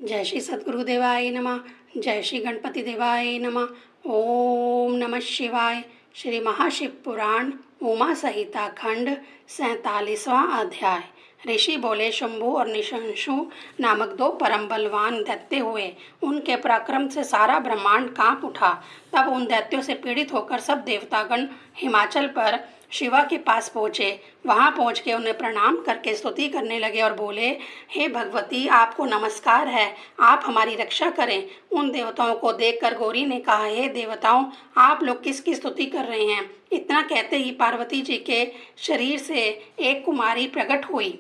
जय श्री सद्गुरुदेवाय नमः। जय श्री गणपति देवाय नमः। ओम नमः शिवाय। श्री महाशिव पुराण उमा संहिता खंड 47वां अध्याय। ऋषि बोले, शंभु और निशंशु नामक दो परम बलवान दैत्य हुए। उनके पराक्रम से सारा ब्रह्मांड कांप उठा। तब उन दैत्यों से पीड़ित होकर सब देवतागण हिमाचल पर शिवा के पास पहुँचे। वहां पहुँच के उन्हें प्रणाम करके स्तुति करने लगे और बोले, हे भगवती, आपको नमस्कार है, आप हमारी रक्षा करें। उन देवताओं को देखकर गौरी ने कहा, हे देवताओं, आप लोग किसकी स्तुति कर रहे हैं? इतना कहते ही पार्वती जी के शरीर से एक कुमारी प्रकट हुई।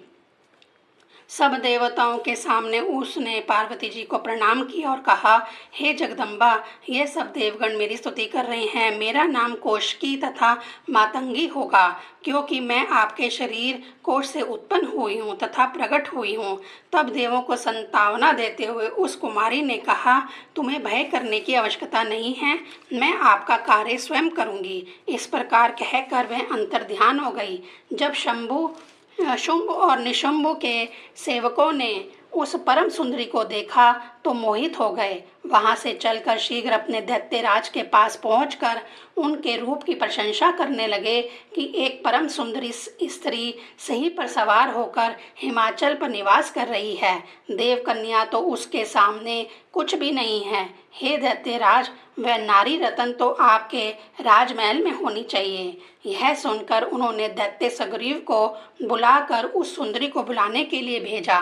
सब देवताओं के सामने उसने पार्वती जी को प्रणाम किया और कहा, हे जगदम्बा, ये सब देवगण मेरी स्तुति कर रहे हैं। मेरा नाम कौशिकी तथा मातंगी होगा, क्योंकि मैं आपके शरीर कोश से उत्पन्न हुई हूँ तथा प्रकट हुई हूँ। तब देवों को संतावना देते हुए उस कुमारी ने कहा, तुम्हें भय करने की आवश्यकता नहीं है, मैं आपका कार्य स्वयं करूँगी। इस प्रकार कहकर वह अंतर्ध्यान हो गई। जब शुंभ और निशुंभ के सेवकों ने उस परम सुंदरी को देखा तो मोहित हो गए। वहां से चलकर शीघ्र अपने दैत्यराज के पास पहुंचकर उनके रूप की प्रशंसा करने लगे कि एक परम सुंदरी स्त्री सही पर सवार होकर हिमाचल पर निवास कर रही है। देव कन्या तो उसके सामने कुछ भी नहीं है। हे दैत्यराज, वह नारी रतन तो आपके राजमहल में होनी चाहिए। यह सुनकर उन्होंने दैत्य सुग्रीव को बुलाकर उस सुंदरी को बुलाने के लिए भेजा।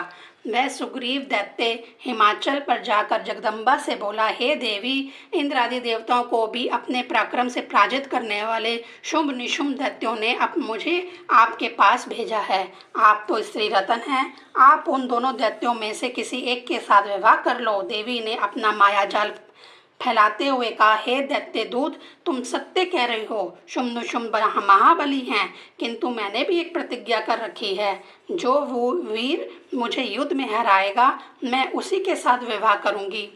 वह सुग्रीव दैत्य हिमाचल पर जाकर जगदम्बा से बोला, हे देवी, इंद्र आदि देवताओं को भी अपने पराक्रम से पराजित करने वाले शुंभ निशुंभ दैत्यों ने अब मुझे आपके पास भेजा है। आप तो स्त्री रतन हैं, आप उन दोनों दैत्यों में से किसी एक के साथ विवाह कर लो। देवी ने अपना मायाजाल फैलाते हुए कहा, हे दैत्य दूत, तुम सत्य कह रही हो। शुंभ शुंभ महाबली हैं, किंतु मैंने भी एक प्रतिज्ञा कर रखी है। जो वो वीर मुझे युद्ध में हराएगा, मैं उसी के साथ विवाह करूंगी।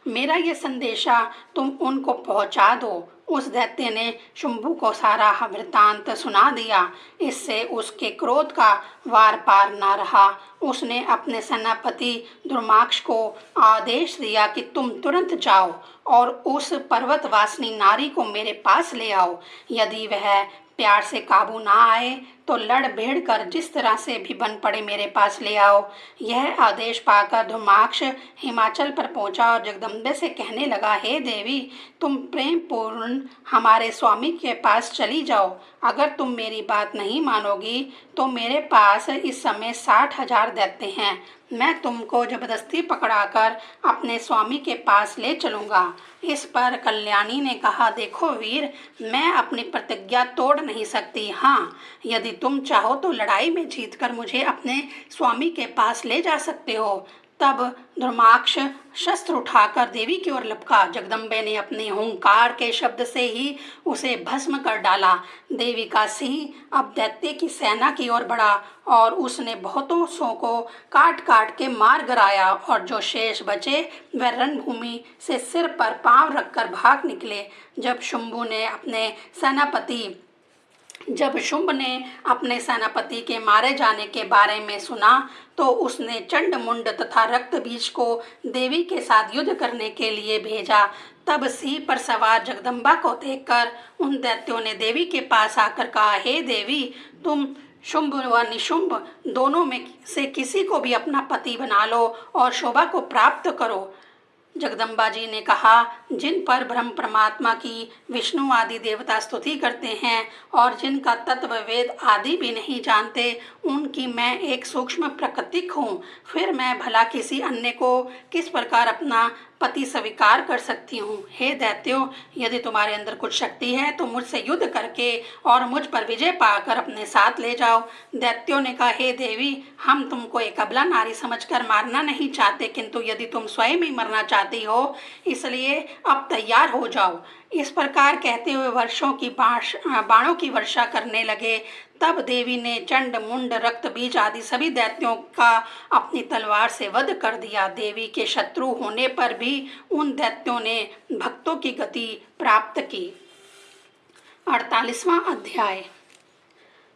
मेरा ये संदेशा तुम उनको पहुंचा दो। उस दैत्य ने शुंभु को सारा वृत्तांत सुना दिया। इससे उसके क्रोध का वार पार न रहा। उसने अपने सेनापति दुर्माक्ष को आदेश दिया कि तुम तुरंत जाओ और उस पर्वतवासिनी नारी को मेरे पास ले आओ। यदि वह प्यार से काबू ना आए तो लड़ भिड़ कर जिस तरह से भी बन पड़े मेरे पास ले आओ। यह आदेश पाकर धुमाक्ष हिमाचल पर पहुंचा और जगदम्बे से कहने लगा, हे देवी, तुम प्रेम पूर्ण हमारे स्वामी के पास चली जाओ। अगर तुम मेरी बात नहीं मानोगी तो मेरे पास इस समय 60,000 दैत्य हैं। मैं तुमको जबरदस्ती पकड़ाकर अपने स्वामी के पास ले चलूँगा। इस पर कल्याणी ने कहा, देखो वीर, मैं अपनी प्रतिज्ञा तोड़ नहीं सकती। हाँ, यदि तुम चाहो तो लड़ाई में जीतकर मुझे अपने स्वामी के पास ले जा सकते हो। तब धर्माक्ष शस्त्र उठाकर देवी की ओर लपका। जगदम्बे ने अपने हुंकार के शब्द से ही उसे भस्म कर डाला। देवी का सिंह अब दैत्य की सेना की ओर बढ़ा और उसने बहुतों सौ को काट काट के मार गिराया और जो शेष बचे वह रणभूमि से सिर पर पांव रखकर भाग निकले। जब शुंभ ने अपने सेनापति के मारे जाने के बारे में सुना तो उसने चंड मुंड तथा रक्त बीज को देवी के साथ युद्ध करने के लिए भेजा। तब सिंह पर सवार जगदम्बा को देखकर उन दैत्यों ने देवी के पास आकर कहा, हे देवी, तुम शुंभ व निशुंभ दोनों में से किसी को भी अपना पति बना लो और शोभा को प्राप्त करो। जगदम्बा जी ने कहा, जिन पर ब्रह्म परमात्मा की विष्णु आदि देवता स्तुति करते हैं और जिनका तत्व वेद आदि भी नहीं जानते, उनकी मैं एक सूक्ष्म प्रकृतिक हूँ। फिर मैं भला किसी अन्य को किस प्रकार अपना पति स्वीकार कर सकती हूँ। हे दैत्यों, यदि तुम्हारे अंदर कुछ शक्ति है तो मुझसे युद्ध करके और मुझ पर विजय पाकर अपने साथ ले जाओ। दैत्यों ने कहा, हे देवी, हम तुमको एक अबला नारी समझकर मारना नहीं चाहते, किंतु यदि तुम स्वयं ही मरना चाहती हो, इसलिए अब तैयार हो जाओ। इस प्रकार कहते हुए वर्षों की बाणों की वर्षा करने लगे। तब देवी ने चंड मुंड रक्त बीज आदि सभी दैत्यों का अपनी तलवार से वध कर दिया। देवी के शत्रु होने पर भी उन दैत्यों ने भक्तों की गति प्राप्त की। 48वां अध्याय।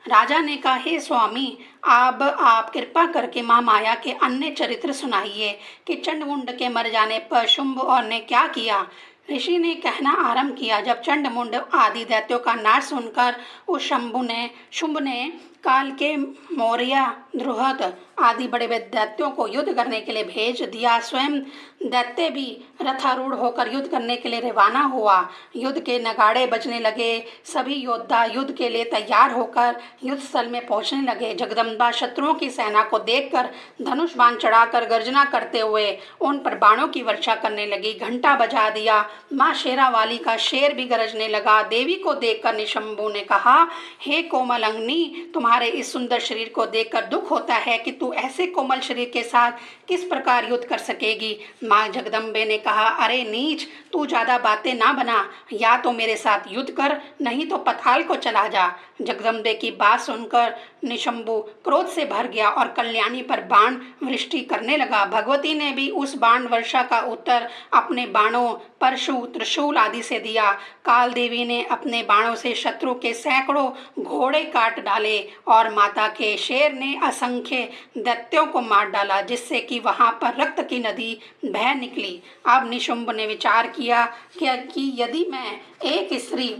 राजा ने कहा, हे स्वामी, अब आप कृपा करके महामाया के अन्य चरित्र सुनाइए कि चंडमुंड के मर जाने पर शुंभ और ने क्या किया। ऋषि ने कहना आरंभ किया, जब चंडमुंड आदि दैत्यों का नाश सुनकर उस शुंभ ने काल के मौर्य, द्रुहद आदि बड़े बड़े दैत्यों को युद्ध करने के लिए भेज दिया। स्वयं दैत्य भी रथारूढ़ होकर युद्ध करने के लिए रवाना हुआ। युद्ध के नगाड़े बजने लगे। सभी योद्धा युद्ध के लिए तैयार होकर युद्ध स्थल में पहुंचने लगे। जगदम्बा शत्रुओं की सेना को देखकर धनुष बाण चढ़ाकर गर्जना करते हुए उन पर बाणों की वर्षा करने लगी। घंटा बजा दिया। माँ शेरावाली का शेर भी गरजने लगा। देवी को देखकर निशंभु ने कहा, हे कोमल अंगनी, तुम्हारे इस सुंदर शरीर को देखकर दुख होता है कि तू ऐसे कोमल शरीर के साथ किस प्रकार युद्ध कर सकेगी। माँ जगदम्बे ने कहा, अरे नीच, तू ज्यादा बातें ना बना, या तो मेरे साथ युद्ध कर, नहीं तो पताल को चला जा। जगदम्बे की बात सुनकर निशंभु क्रोध से भर गया और कल्याणी पर बाण वृष्टि करने लगा। भगवती ने भी उस बाण वर्षा का उत्तर अपने बाणों, परशु, त्रिशूल आदि से दिया। काल देवी ने अपने बाणों से शत्रु के सैकड़ों घोड़े काट डाले और माता के शेर ने असंख्य दैत्यों को मार डाला, जिससे कि वहां पर रक्त की नदी बह निकली। अब निशुंभ ने विचार किया कि यदि मैं एक स्त्री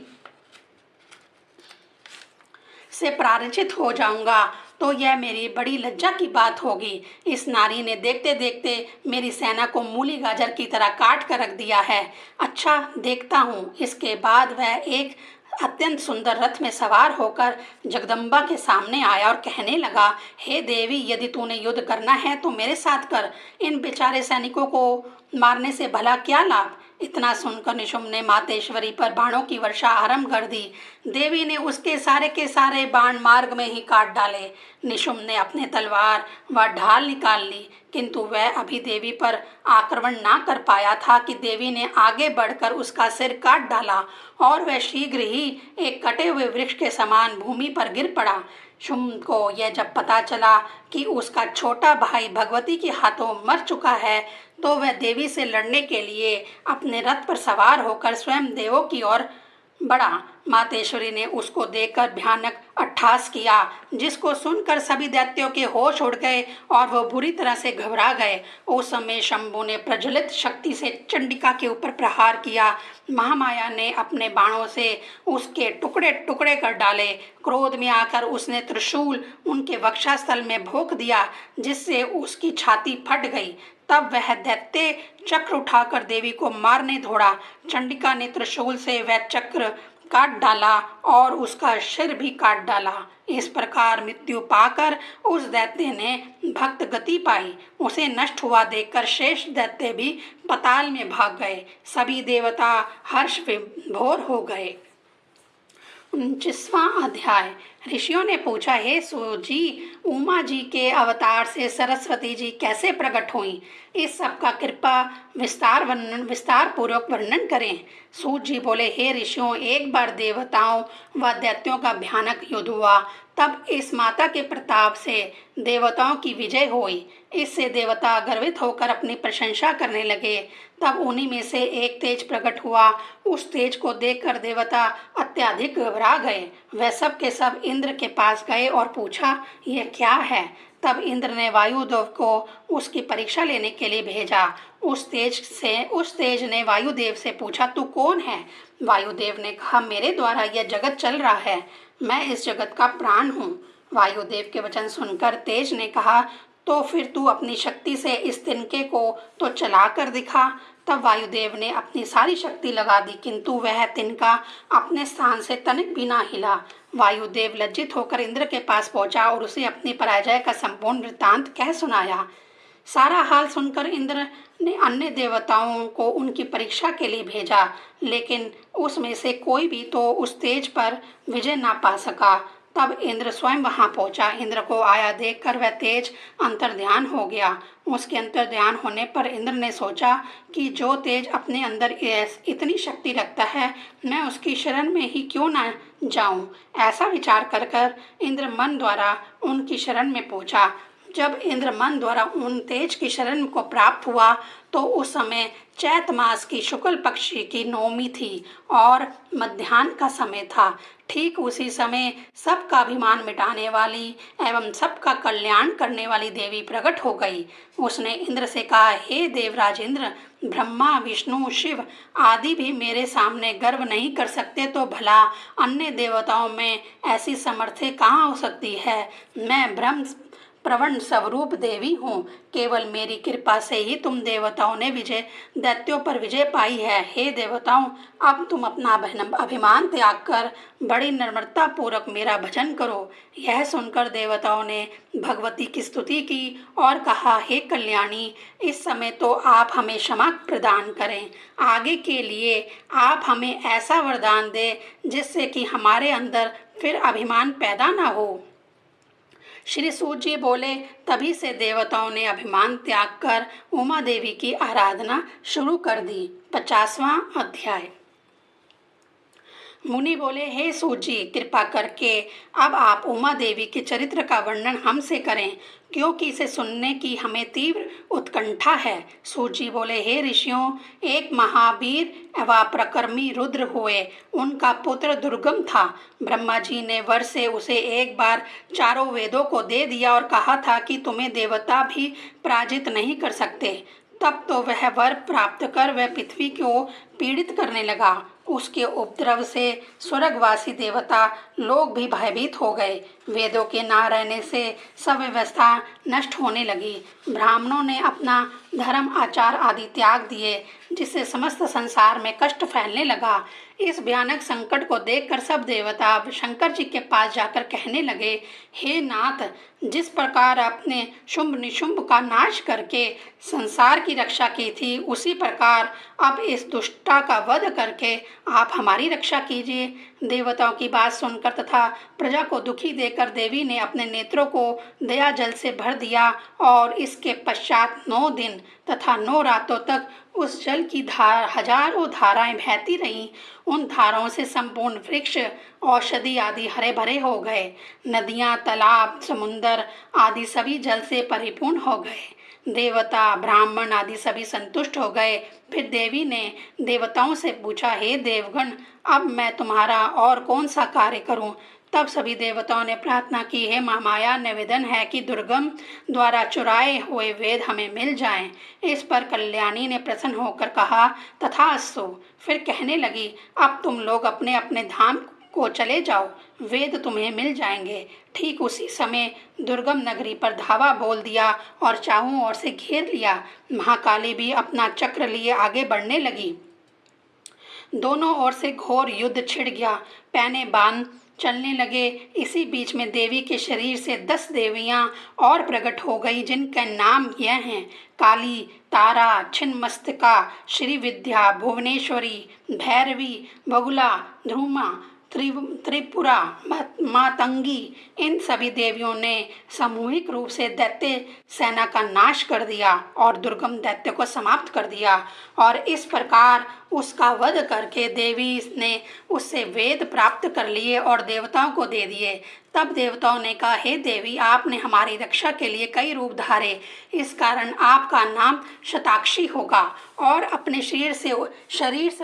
से पराजित हो जाऊंगा तो यह मेरी बड़ी लज्जा की बात होगी। इस नारी ने देखते देखते मेरी सेना को मूली गाजर की तरह काट कर रख दिया है। अच्छा, देखता हूँ। इसके बाद वह एक अत्यंत सुंदर रथ में सवार होकर जगदम्बा के सामने आया और कहने लगा, हे देवी, यदि तूने युद्ध करना है तो मेरे साथ कर। इन बेचारे सैनिकों को मारने से भला क्या लाभ। इतना सुनकर निशुंभ ने मातेश्वरी पर बाणों की वर्षा आरंभ कर दी। देवी ने उसके सारे के सारे बाण मार्ग में ही काट डाले। निशुंभ ने अपने तलवार व ढाल निकाल ली, किंतु वह अभी देवी पर आक्रमण ना कर पाया था कि देवी ने आगे बढ़कर उसका सिर काट डाला और वह शीघ्र ही एक कटे हुए वृक्ष के समान भूमि पर गिर पड़ा। शुंभ को यह जब पता चला कि उसका छोटा भाई भगवती के हाथों मर चुका है, तो वह देवी से लड़ने के लिए अपने रथ पर सवार होकर स्वयं देवों की ओर बढ़ा। मातेश्वरी ने उसको देखकर भयानक अट्टहास किया, जिसको सुनकर सभी दैत्यों के होश उड़ गए और वह बुरी तरह से घबरा गए। उस समय शंभु ने प्रज्वलित शक्ति से चंडिका के ऊपर प्रहार किया। महामाया ने अपने बाणों से उसके टुकड़े टुकड़े कर डाले। क्रोध में आकर उसने त्रिशूल उनके वक्षस्थल में भोंक दिया, जिससे उसकी छाती फट गई। तब वह दैत्य चक्र उठाकर देवी को मारने दौड़ा। चंडिका ने त्रिशूल से वह चक्र काट डाला और उसका सिर भी काट डाला। इस प्रकार मृत्यु पाकर उस दैत्य ने भक्त गति पाई। उसे नष्ट हुआ देखकर शेष दैत्य भी पताल में भाग गए। सभी देवता हर्ष विभोर हो गए। 29वां अध्याय। ऋषियों ने पूछा, हे सूत जी, उमा जी के अवतार से सरस्वती जी कैसे प्रकट हुई? इस सब का कृपा विस्तार पूर्वक वर्णन करें। सूत जी बोले, हे ऋषियों, एक बार देवताओं व दैत्यों का भयानक युद्ध हुआ। तब इस माता के प्रताप से देवताओं की विजय हुई। इससे देवता गर्वित होकर अपनी प्रशंसा करने लगे। तब उन्हीं में से एक तेज प्रकट हुआ। उस तेज को देखकर देवता अत्यधिक घबरा गए। वह सब के सब इंद्र के पास गए और पूछा, यह क्या है? तब इंद्र ने वायुदेव को उसकी परीक्षा लेने के लिए भेजा। उस तेज ने वायुदेव से पूछा, तू कौन है? वायुदेव ने कहा, मेरे द्वारा यह जगत चल रहा है, मैं इस जगत का प्राण हूँ। वायुदेव के वचन सुनकर तेज ने कहा, तो फिर तू अपनी शक्ति से इस तिनके को तो चला कर दिखा। तब वायुदेव ने अपनी सारी शक्ति लगा दी, किंतु वह तिनका अपने स्थान से तनिक भी ना हिला। वायुदेव लज्जित होकर इंद्र के पास पहुंचा और उसे अपनी पराजय का संपूर्ण वृत्तांत कह सुनाया। सारा हाल सुनकर इंद्र ने अन्य देवताओं को उनकी परीक्षा के लिए भेजा, लेकिन उसमें से कोई भी तो उस तेज पर विजय ना पा सका। तब इंद्र स्वयं वहां पहुंचा। इंद्र को आया देखकर वह तेज अंतर्ध्यान हो गया। उसके अंतर्ध्यान होने पर इंद्र ने सोचा कि जो तेज अपने अंदर इतनी शक्ति रखता है, मैं उसकी शरण में ही क्यों ना जाऊं। ऐसा विचार कर इंद्र मन द्वारा उनकी शरण में पहुंचा। जब इंद्र मन द्वारा उन तेज की शरण को प्राप्त हुआ तो उस समय चैत मास की शुक्ल पक्ष की नवमी थी और मध्याह्न का समय था। ठीक उसी समय सबका अभिमान मिटाने वाली एवं सबका कल्याण करने वाली देवी प्रकट हो गई। उसने इंद्र से कहा, हे देवराज इंद्र, ब्रह्मा विष्णु शिव आदि भी मेरे सामने गर्व नहीं कर सकते तो भला अन्य देवताओं में ऐसी समर्थ्य कहाँ हो सकती है। मैं ब्रह्म प्रवण स्वरूप देवी हूँ। केवल मेरी कृपा से ही तुम देवताओं ने दैत्यों पर विजय पाई है। हे देवताओं, अब तुम अपना अभिमान त्याग कर बड़ी निर्मलता पूर्वक मेरा भजन करो। यह सुनकर देवताओं ने भगवती की स्तुति की और कहा, हे कल्याणी, इस समय तो आप हमें क्षमा प्रदान करें। आगे के लिए आप हमें ऐसा वरदान दें जिससे कि हमारे अंदर फिर अभिमान पैदा ना हो। श्री सूत जी बोले, तभी से देवताओं ने अभिमान त्याग कर उमा देवी की आराधना शुरू कर दी। 50वां अध्याय। मुनि बोले, हे सूत जी, कृपा करके अब आप उमा देवी के चरित्र का वर्णन हमसे करें, क्योंकि इसे सुनने की हमें तीव्र उत्कंठा है। सूत जी बोले, हे ऋषियों, एक महावीर व प्रकर्मी रुद्र हुए। उनका पुत्र दुर्गम था। ब्रह्मा जी ने वर से उसे एक बार चारों वेदों को दे दिया और कहा था कि तुम्हें देवता भी पराजित नहीं कर सकते। तब तो वह वर प्राप्त कर वह पृथ्वी को पीड़ित करने लगा। उसके उपद्रव से स्वर्गवासी देवता लोग भी भयभीत हो गए। वेदों के ना रहने से सब व्यवस्था नष्ट होने लगी। ब्राह्मणों ने अपना धर्म आचार आदि त्याग दिए, जिससे समस्त संसार में कष्ट फैलने लगा। इस भयानक संकट को देखकर सब देवता शंकर जी के पास जाकर कहने लगे, हे नाथ, जिस प्रकार आपने शुंभ निशुंभ का नाश करके संसार की रक्षा की थी, उसी प्रकार अब इस दुष्टा का वध करके आप हमारी रक्षा कीजिए। देवताओं की बात सुनकर तथा प्रजा को दुखी देकर देवी ने अपने नेत्रों को दया जल से भर दिया और इसके पश्चात 9 दिन तथा 9 रातों तक उस जल की हजारों धाराएं बहती रहीं। उन धाराओं से संपूर्ण वृक्ष, औषधि आदि हरे भरे हो गए। नदियां, तालाब, समुंदर आदि सभी जल से परिपूर्ण हो गए। देवता, ब्राह्मण आदि सभी संतुष्ट हो गए। फिर देवी ने देवताओं से पूछा, हे देवगण, अब मैं तुम्हारा और कौन सा कार्य करूं। तब सभी देवताओं ने प्रार्थना की, हे महामाया, निवेदन है कि दुर्गम द्वारा चुराए हुए वेद हमें मिल जाएं। इस पर कल्याणी ने प्रसन्न होकर कहा, तथास्तु। फिर कहने लगी, अब तुम लोग अपने अपने धाम को चले जाओ, वेद तुम्हें मिल जाएंगे। ठीक उसी समय दुर्गम नगरी पर धावा बोल दिया और चारों ओर से घेर लिया। महाकाली भी अपना चक्र लिए आगे बढ़ने लगी। दोनों ओर से घोर युद्ध छिड़ गया। पैने बांध चलने लगे। इसी बीच में देवी के शरीर से 10 देवियां और प्रकट हो गई, जिनके नाम यह हैं, काली, तारा, छिन्नमस्तिका, श्रीविद्या, भुवनेश्वरी, भैरवी, बगुला, ध्रुमा, त्रिपुरा, मातंगी। इन सभी देवियों ने सामूहिक रूप से दैत्य सेना का नाश कर दिया और दुर्गम दैत्य को समाप्त कर दिया और इस प्रकार उसका वध करके देवी ने उससे वेद प्राप्त कर लिए और देवताओं को दे दिए। तब देवताओं ने कहा, हे देवी, आपने हमारी रक्षा के लिए कई रूप धारे, इस कारण आपका नाम शताक्षी होगा और अपने शरीर से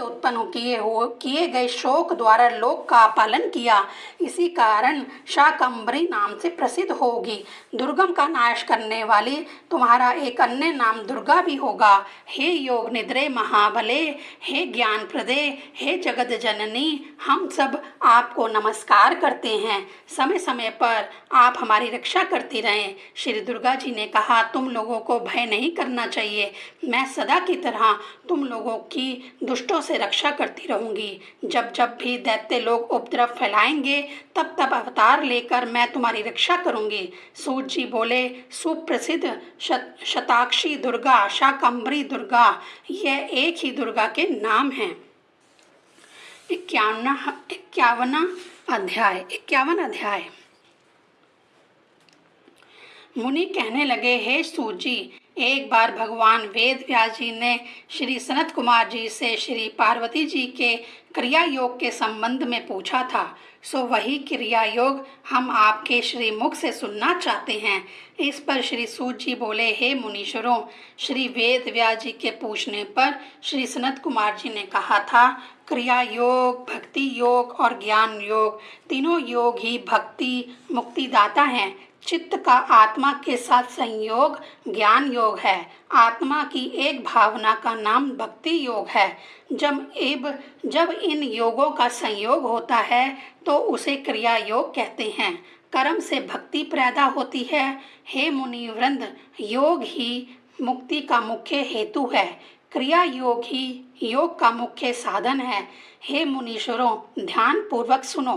उत्पन्न किए गए शोक द्वारा लोक का पालन किया, इसी कारण शाकंभरी नाम से प्रसिद्ध होगी। दुर्गम का नाश करने वाली तुम्हारा एक अन्य नाम दुर्गा भी होगा। हे योग निद्रे महाबले, हे ज्ञान प्रदे, हे जगत जननी, हम सब आपको नमस्कार करते हैं। समय समय पर आप हमारी रक्षा करती रहें। श्री दुर्गा जी ने कहा, तुम लोगों को भय नहीं करना चाहिए। मैं सदा की तरह तुम लोगों की दुष्टों से रक्षा करती रहूंगी। जब जब भी दैत्य लोग उपद्रव फैलाएंगे, तब तब अवतार लेकर मैं तुम्हारी रक्षा करूंगी। सूत जी बोले, सुप्रसिद्ध शताक्षी दुर्गा, शाकंभरी दुर्गा, यह एक ही दुर्गा के नाम हैं। 51 अध्याय। मुनि कहने लगे, हे सूत जी, एक बार भगवान वेद व्यास जी ने श्री सनत कुमार जी से श्री पार्वती जी के क्रिया योग के संबंध में पूछा था, सो वही क्रिया योग हम आपके श्री मुख से सुनना चाहते हैं। इस पर श्री सूत जी बोले, हे मुनीश्वरों, श्री वेद व्यास जी के पूछने पर श्री सनत कुमार जी ने कहा था, क्रिया योग, भक्ति योग और ज्ञान योग, तीनों योग ही भक्ति मुक्तिदाता हैं। चित्त का आत्मा के साथ संयोग ज्ञान योग है। आत्मा की एक भावना का नाम भक्ति योग है। जब इन योगों का संयोग होता है तो उसे क्रिया योग कहते हैं। कर्म से भक्ति पैदा होती है। हे मुनि वृंद, योग ही मुक्ति का मुख्य हेतु है। क्रिया योग ही योग का मुख्य साधन है। हे मुनीश्वरों, ध्यान पूर्वक सुनो।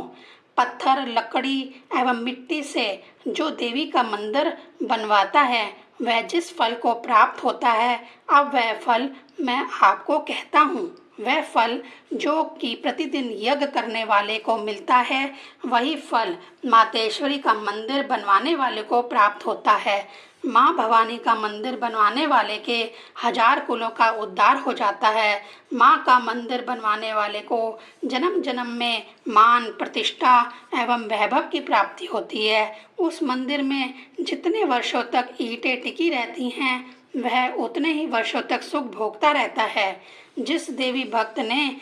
पत्थर, लकड़ी एवं मिट्टी से जो देवी का मंदिर बनवाता है, वह जिस फल को प्राप्त होता है, अब वह फल मैं आपको कहता हूँ। वह फल जो कि प्रतिदिन यज्ञ करने वाले को मिलता है, वही फल मातेश्वरी का मंदिर बनवाने वाले को प्राप्त होता है। माँ भवानी का मंदिर बनवाने वाले के 1000 कुलों का उद्धार हो जाता है। माँ का मंदिर बनवाने वाले को जन्म जन्म में मान, प्रतिष्ठा एवं वैभव की प्राप्ति होती है। उस मंदिर में जितने वर्षों तक ईंटें टिकी रहती हैं, वह उतने ही वर्षों तक सुख भोगता रहता है। जिस देवी भक्त ने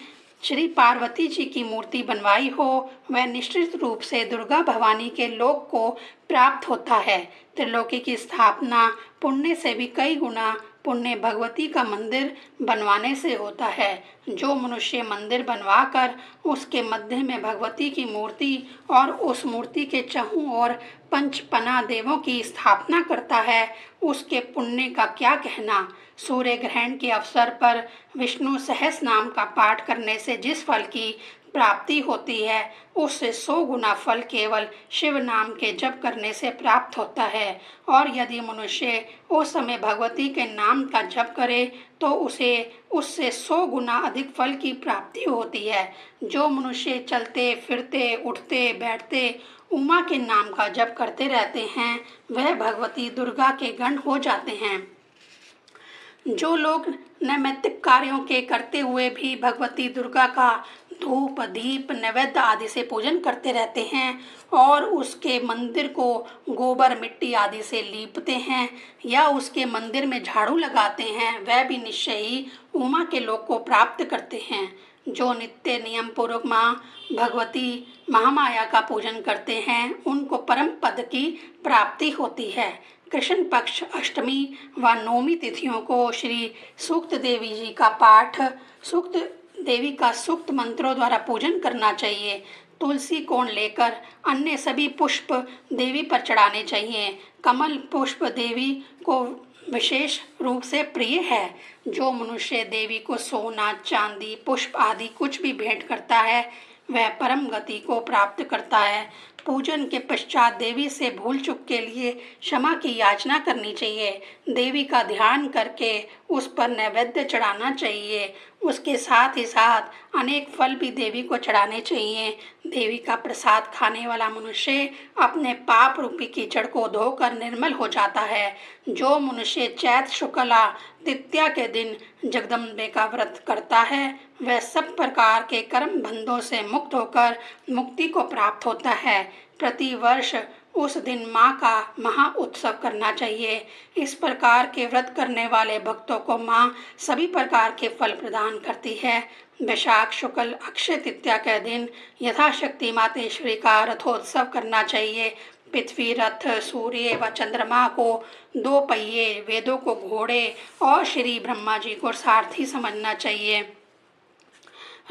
श्री पार्वती जी की मूर्ति बनवाई हो, वह निश्चित रूप से दुर्गा भवानी के लोक को प्राप्त होता है। त्रिलोकी की स्थापना पुण्य से भी कई गुना पुण्य भगवती का मंदिर बनवाने से होता है। जो मनुष्य मंदिर बनवाकर उसके मध्य में भगवती की मूर्ति और उस मूर्ति के चहुं और पंचपना देवों की स्थापना करता है, उसके पुण्य का क्या कहना। सूर्य ग्रहण के अवसर पर विष्णु सहस नाम का पाठ करने से जिस फल की प्राप्ति होती है, उससे 100 गुना फल केवल शिव नाम के जप करने से प्राप्त होता है। और यदि मनुष्य उस समय भगवती के नाम का जप करे तो उसे उससे 100 गुना अधिक फल की प्राप्ति होती है। जो मनुष्य चलते फिरते उठते बैठते उमा के नाम का जप करते रहते हैं, वह भगवती दुर्गा के गण हो जाते हैं। जो लोग नैमित्तिक कार्यों के करते हुए भी भगवती दुर्गा का धूप, दीप, नैवेद्य आदि से पूजन करते रहते हैं और उसके मंदिर को गोबर, मिट्टी आदि से लीपते हैं या उसके मंदिर में झाड़ू लगाते हैं, वह भी निश्चय ही उमा के लोक को प्राप्त करते हैं। जो नित्य नियम पूर्वक माँ भगवती महामाया का पूजन करते हैं, उनको परम पद की प्राप्ति होती है। कृष्ण पक्ष अष्टमी व नवमी तिथियों को श्री सूक्त देवी जी का पाठ, सूक्त देवी का सूक्त मंत्रों द्वारा पूजन करना चाहिए। तुलसी कोण लेकर अन्य सभी पुष्प देवी पर चढ़ाने चाहिए। कमल पुष्प देवी को विशेष रूप से प्रिय है। जो मनुष्य देवी को सोना, चांदी, पुष्प आदि कुछ भी भेंट करता है, वह परम गति को प्राप्त करता है। पूजन के पश्चात देवी से भूल चूक के लिए क्षमा की याचना करनी चाहिए। देवी का ध्यान करके उस पर नैवेद्य चढ़ाना चाहिए। उसके साथ ही साथ अनेक फल भी देवी को चढ़ाने चाहिए। देवी का प्रसाद खाने वाला मनुष्य अपने पाप रूपी कीचड़ को धोकर निर्मल हो जाता है। जो मनुष्य चैत्र शुक्ला तृतीया के दिन जगदम्बे का व्रत करता है, वह सब प्रकार के कर्म बंधों से मुक्त होकर मुक्ति को प्राप्त होता है। प्रति वर्ष उस दिन माँ का महा उत्सव करना चाहिए। इस प्रकार के व्रत करने वाले भक्तों को माँ सभी प्रकार के फल प्रदान करती है। वैशाख शुक्ल अक्षय तृतीया के दिन यथाशक्ति मातेश्वरी का रथोत्सव करना चाहिए। पृथ्वी, रथ, सूर्य व चंद्रमा को 2 पहिए, वेदों को घोड़े और श्री ब्रह्मा जी को सारथी समझना चाहिए।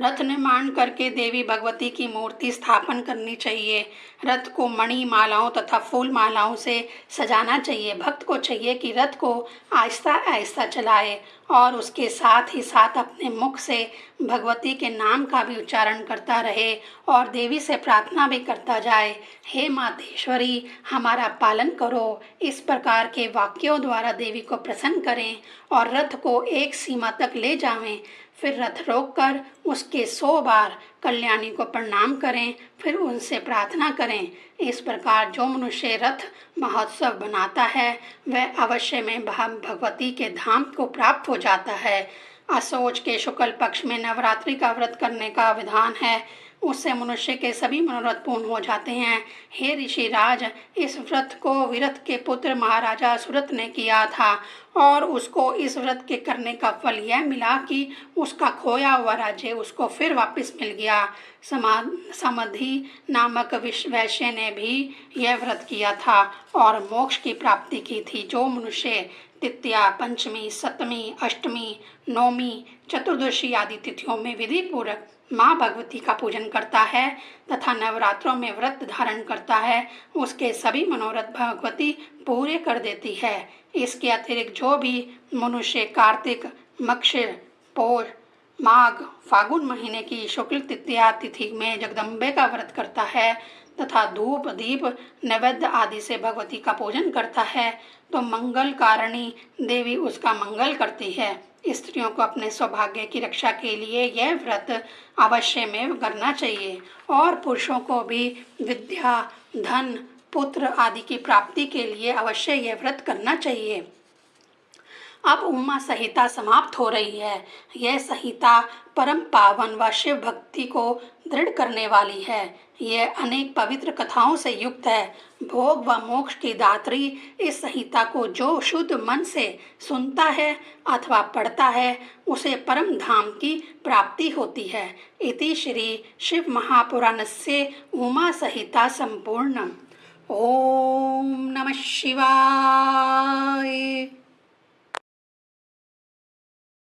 रथ निर्माण करके देवी भगवती की मूर्ति स्थापन करनी चाहिए। रथ को मणि मालाओं तथा फूल मालाओं से सजाना चाहिए। भक्त को चाहिए कि रथ को आहिस्ता आहिस्ता चलाए और उसके साथ ही साथ अपने मुख से भगवती के नाम का भी उच्चारण करता रहे और देवी से प्रार्थना भी करता जाए, हे मातेश्वरी हमारा पालन करो। इस प्रकार के वाक्यों द्वारा देवी को प्रसन्न करें और रथ को एक सीमा तक ले जावें। फिर रथ रोककर उसके 100 बार कल्याणी को प्रणाम करें, फिर उनसे प्रार्थना करें। इस प्रकार जो मनुष्य रथ महोत्सव बनाता है वह अवश्य में भगवती के धाम को प्राप्त हो जाता है। असोज के शुक्ल पक्ष में नवरात्रि का व्रत करने का विधान है, उससे मनुष्य के सभी मनोरथ पूर्ण हो जाते हैं। हे ऋषिराज, इस व्रत को विरथ के पुत्र महाराजा सुरथ ने किया था और उसको इस व्रत के करने का फल यह मिला कि उसका खोया हुआ राज्य उसको फिर वापस मिल गया। समधि नामक वैश्य ने भी यह व्रत किया था और मोक्ष की प्राप्ति की थी। जो मनुष्य तृतीया, पंचमी, सप्तमी, अष्टमी, नवमी, चतुर्दशी आदि तिथियों में विधि पूर्वक माँ भगवती का पूजन करता है तथा नवरात्रों में व्रत धारण करता है, उसके सभी मनोरथ भगवती पूरे कर देती है। इसके अतिरिक्त जो भी मनुष्य कार्तिक, मक्षिर, पौष, माघ, फागुन महीने की शुक्ल तृतीया तिथि में जगदम्बे का व्रत करता है तथा धूप, दीप, नैवेद्य आदि से भगवती का पूजन करता है तो मंगल कारिणी देवी उसका मंगल करती है। स्त्रियों को अपने सौभाग्य की रक्षा के लिए यह व्रत अवश्य में करना चाहिए और पुरुषों को भी विद्या, धन, पुत्र आदि की प्राप्ति के लिए अवश्य यह व्रत करना चाहिए। अब उमा संहिता समाप्त हो रही है। यह संहिता परम पावन व शिव भक्ति को दृढ़ करने वाली है। यह अनेक पवित्र कथाओं से युक्त है। भोग व मोक्ष की दात्री इस संहिता को जो शुद्ध मन से सुनता है अथवा पढ़ता है उसे परम धाम की प्राप्ति होती है। इति श्री शिव महापुराणस्य उमा संहिता संपूर्णम्। ओम नमः शिवाय।